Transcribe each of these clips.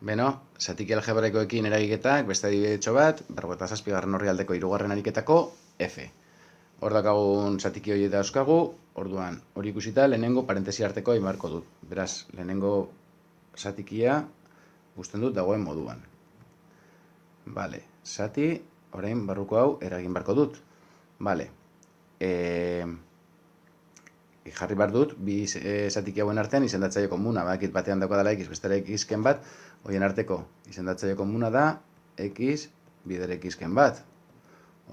Beno, zatiki algebraikoekin eragiketak, beste adibidetxo bat, 57. orrialdeko 3. ariketako F. Hor dakagun zatiki hori dauzkagu, orduan hori ikusita lehenengo parentesi arteko egin beharko dut. Beraz, lehenengo zatikia guztien dut dagoen moduan. Bale, zati, orain barruko hau eragin beharko dut. Bale, jarri behar dut, bi zatiki hauen artean izendatzaile komuna, bakit batean dauka dela x, bestera x-ken bat, horien arteko izendatzaile komuna da x bider x-ken bat.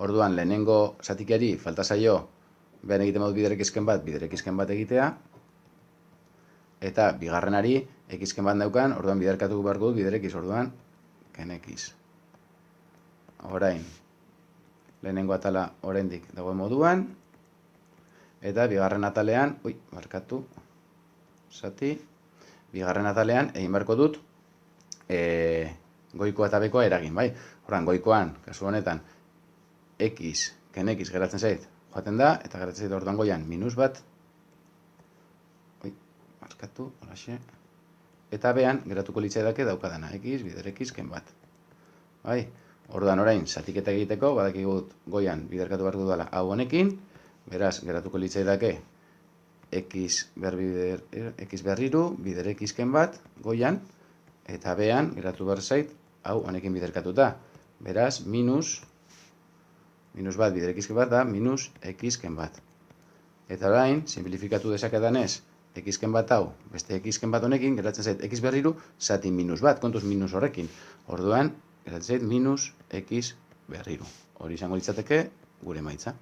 Orduan, lehenengo zatikiari falta zaio, behan egiten dut bider x-ken bat egitea, eta bigarrenari x-ken bat daukan, orduan biderkatu behar dut bider x, orduan, ken x. Orain, lehenengo atala oraindik dagoen moduan, eta bigarren atalean, bigarren atalean egin beharko dut goikoa eta bekoa eragin, bai? Horan, goikoan, kasu honetan, x, ken x geratzen zait, joaten da, eta geratzen zait orduan goian, minus bat, holaxe, eta behan, geratuko litzaidake daukadana, x, bider x, ken bat. Bai? Orduan orain, zatiketa egiteko, badakigut goian biderkatu behar dudala hau honekin, beraz, geratuko litzaidake x berriru, bider x-ken bat, goian, eta behan, geratu behar zait, hau honekin biderkatuta. Beraz, minus bat bider x-ken bat da, minus x-ken bat. Eta orain, simplifikatu dezakedanez, x-ken bat hau, beste x-ken bat honekin, geratzen zait x berriru, zati minus bat, kontuz minus horrekin. Orduan, geratzen zait minus x berriru. Hori izango litzateke gure emaitza.